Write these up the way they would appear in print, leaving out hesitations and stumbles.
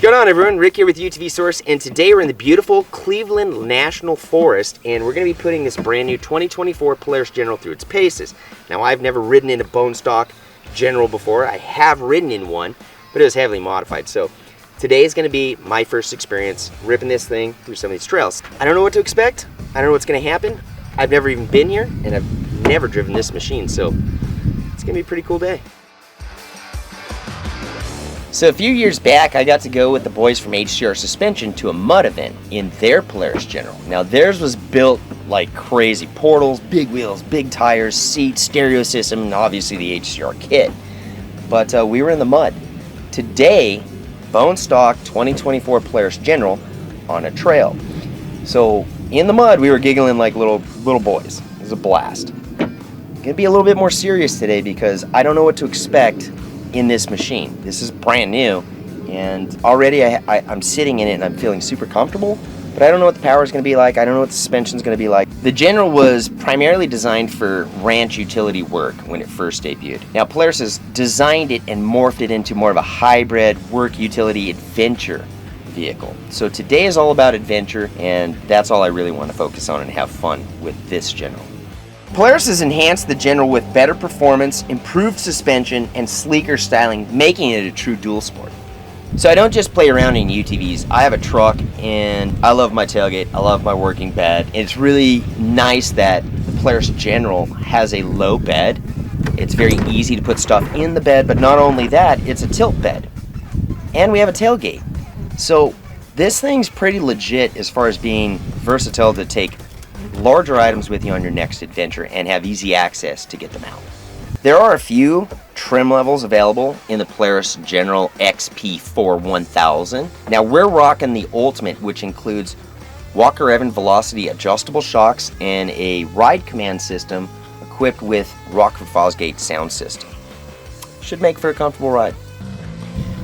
going on, everyone? Rick here with UTV Source, and today we're in the beautiful Cleveland National Forest, and we're going to be putting this brand new 2024 Polaris General through its paces. Now, I've never ridden in a bone stock General before. I have ridden in one, but it was heavily modified. So today is going to be my first experience ripping this thing through some of these trails. I don't know what to expect. I don't know what's going to happen. I've never even been here, and I've never driven this machine, so it's going to be a pretty cool day. So a few years back, I got to go with the boys from HCR Suspension to a mud event in their Polaris General. Now theirs was built like crazy. Portals, big wheels, big tires, seats, stereo system, and obviously the HCR kit. But we were in the mud. Today, bone stock 2024 Polaris General on a trail. So in the mud, we were giggling like little boys. It was a blast. Gonna be a little bit more serious today because I don't know what to expect in this machine. This is brand new, and already I'm sitting in it and I'm feeling super comfortable, but I don't know what the power is going to be like. I don't know what the suspension is going to be like. The General was primarily designed for ranch utility work when it first debuted. Now Polaris has designed it and morphed it into more of a hybrid work utility adventure vehicle. So today is all about adventure, and that's all I really want to focus on and have fun with this General. Polaris has enhanced the General with better performance, improved suspension, and sleeker styling, making it a true dual sport. So I don't just play around in UTVs. I have a truck, and I love my tailgate. I love my working bed. And it's really nice that the Polaris General has a low bed. It's very easy to put stuff in the bed, but not only that, it's a tilt bed. And we have a tailgate. So this thing's pretty legit as far as being versatile to take larger items with you on your next adventure and have easy access to get them out. There are a few trim levels available in the Polaris General XP for 1000. Now we're rocking the Ultimate, which includes Walker Evans Velocity adjustable shocks and a ride command system equipped with Rockford Fosgate sound system. Should make for a comfortable ride.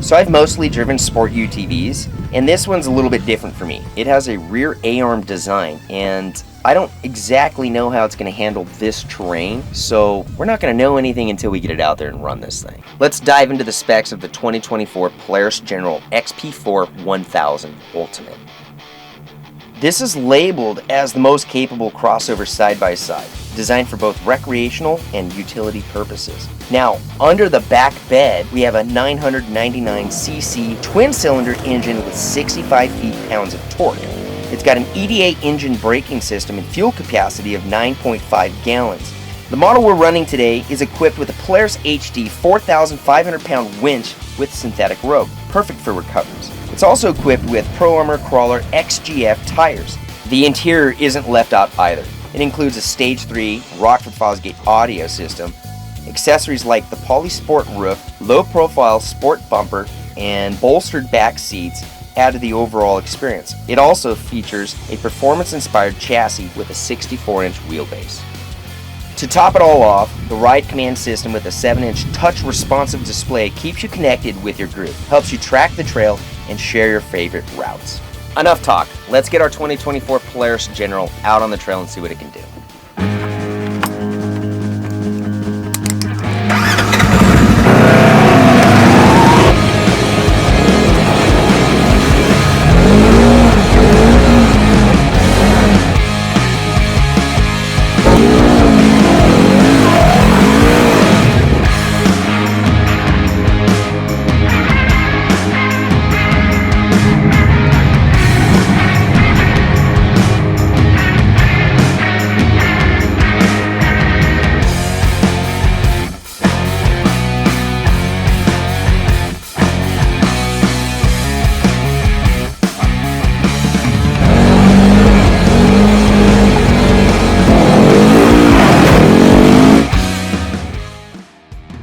So I've mostly driven sport UTVs, and this one's a little bit different for me. It has a rear A-arm design, and I don't exactly know how it's going to handle this terrain, so we're not going to know anything until we get it out there and run this thing. Let's dive into the specs of the 2024 Polaris General XP4 1000 Ultimate. This is labeled as the most capable crossover side-by-side, designed for both recreational and utility purposes. Now, under the back bed, we have a 999cc twin-cylinder engine with 65 feet-pounds of torque. It's got an EDA engine braking system and fuel capacity of 9.5 gallons. The model we're running today is equipped with a Polaris HD 4,500-pound winch with synthetic rope, perfect for recoveries. It's also equipped with Pro Armor Crawler XGF tires. The interior isn't left out either. It includes a Stage 3 Rockford Fosgate audio system, accessories like the Polysport roof, low-profile sport bumper, and bolstered back seats add to the overall experience. It also features a performance-inspired chassis with a 64-inch wheelbase. To top it all off, the Ride Command system with a 7-inch touch-responsive display keeps you connected with your group, helps you track the trail, and share your favorite routes. Enough talk. Let's get our 2024 Polaris General out on the trail and see what it can do.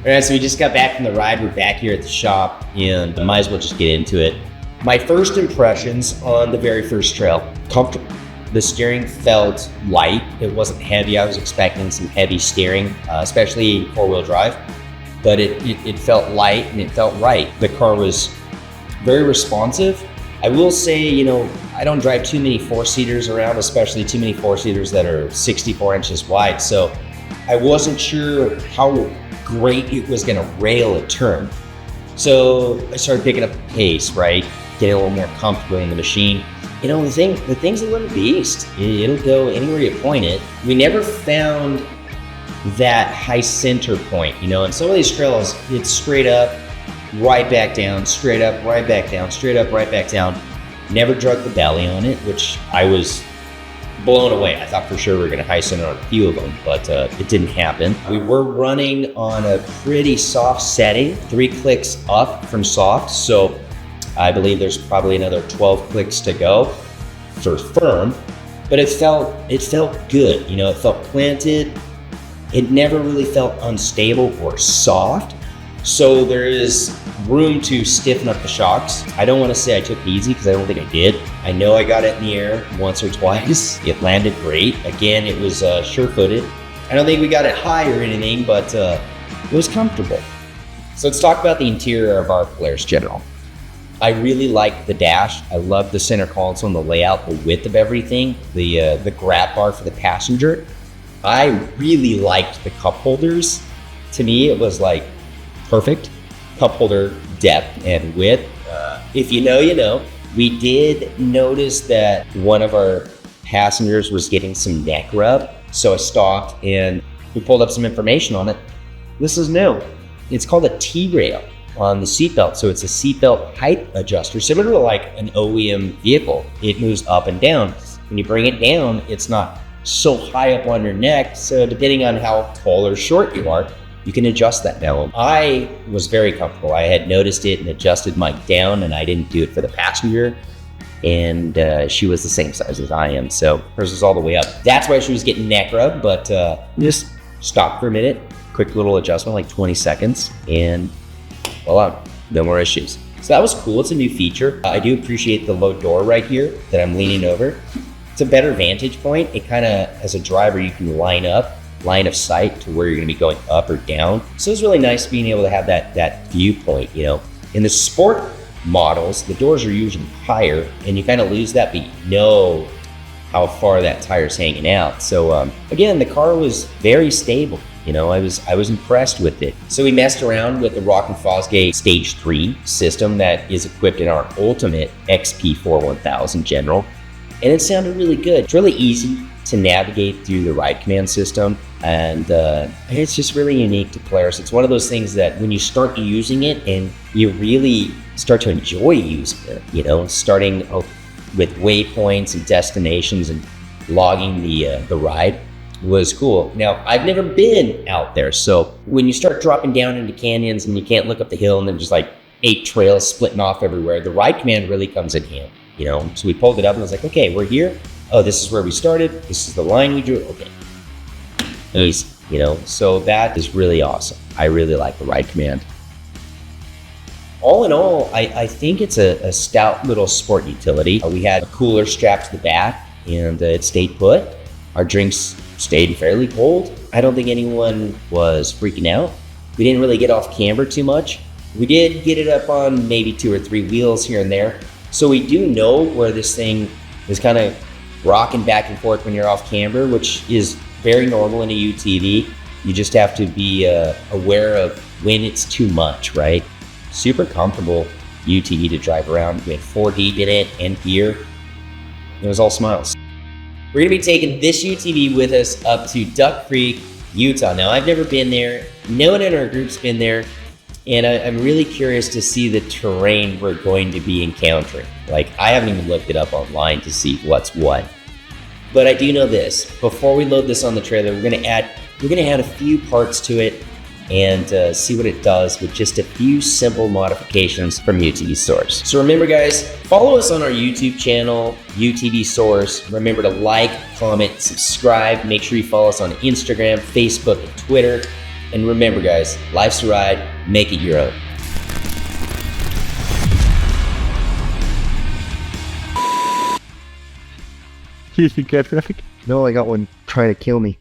Alright, so we just got back from the ride. We're back here at the shop, and I might as well just get into it. My first impressions on the very first trail, comfortable. The steering felt light. It wasn't heavy. I was expecting some heavy steering, especially four-wheel drive, but it felt light and it felt right. The car was very responsive. I will say, you know, I don't drive too many four-seaters around, especially too many four-seaters that are 64 inches wide, so I wasn't sure how great it was gonna rail a turn. So I started picking up the pace, right? getting a little more comfortable in the machine. You know, the thing's a little beast. It'll go anywhere you point it. We never found that high center point. You know, in some of these trails, it's straight up, right back down, straight up, right back down, straight up, right back down. Never drug the belly on it, which I was blown away. I thought for sure we were going to high center on a few of them, but it didn't happen. We were running on a pretty soft setting, 3 clicks up from soft, so I believe there's probably another 12 clicks to go for firm, but it felt good. You know, it felt planted. It never really felt unstable or soft. So there is room to stiffen up the shocks. I don't want to say I took it easy because I don't think I did. I know I got it in the air once or twice. It landed great. Again, it was sure-footed. I don't think we got it high or anything, but it was comfortable. So let's talk about the interior of our Polaris General. I really like the dash. I love the center console and the layout, the width of everything, the grab bar for the passenger. I really liked the cup holders. To me, it was like perfect cup holder depth and width. If you know, you know. We did notice that one of our passengers was getting some neck rub, so I stopped and we pulled up some information on it. This is new. It's called a T-rail on the seatbelt, so it's a seatbelt height adjuster, similar to like an OEM vehicle. It moves up and down. When you bring it down, it's not so high up on your neck, so depending on how tall or short you are, you can adjust that now. I was very comfortable. I had noticed it and adjusted mine down, and I didn't do it for the passenger. And she was the same size as I am, so hers was all the way up. That's why she was getting neck rub, but just stopped for a minute. Quick little adjustment, like 20 seconds, and voila, no more issues. So that was cool. It's a new feature. I do appreciate the low door right here that I'm leaning over. It's a better vantage point. It kind of, as a driver, you can line of sight to where you're going to be going up or down. So it's really nice being able to have that viewpoint, you know. In the sport models, the doors are usually higher and you kind of lose that, but you know how far that tire's hanging out. So again, the car was very stable. You know, I was impressed with it. So we messed around with the Rock and Fosgate Stage 3 system that is equipped in our Ultimate XP 41000 General. And it sounded really good. It's really easy to navigate through the ride command system, and it's just really unique to Polaris. It's one of those things that when you start using it and you really start to enjoy using it, you know, starting with waypoints and destinations and logging the ride was cool. Now, I've never been out there, so when you start dropping down into canyons and you can't look up the hill and there's just like 8 trails splitting off everywhere, the ride command really comes in handy, you know? So we pulled it up and I was like, okay, we're here. Oh, this is where we started. This is the line we drew. Okay. Easy, you know? So that is really awesome. I really like the ride command. All in all, I think it's a stout little sport utility. We had a cooler strapped to the back and it stayed put. Our drinks stayed fairly cold. I don't think anyone was freaking out. We didn't really get off camber too much. We did get it up on maybe 2 or 3 wheels here and there. So we do know where this thing is kind of rocking back and forth when you're off camber, which is very normal in a UTV. You just have to be aware of when it's too much, right? Super comfortable UTV to drive around. We had 4 deep in it and gear. It was all smiles. We're gonna be taking this UTV with us up to Duck Creek, Utah. Now, I've never been there. No one in our group's been there. And I'm really curious to see the terrain we're going to be encountering. Like, I haven't even looked it up online to see what's what. But I do know this, before we load this on the trailer, we're gonna add a few parts to it and see what it does with just a few simple modifications from UTV Source. So remember guys, follow us on our YouTube channel, UTV Source. Remember to like, comment, subscribe. Make sure you follow us on Instagram, Facebook, and Twitter. And remember guys, life's a ride, make it your own. You think traffic? No, I got one trying to kill me.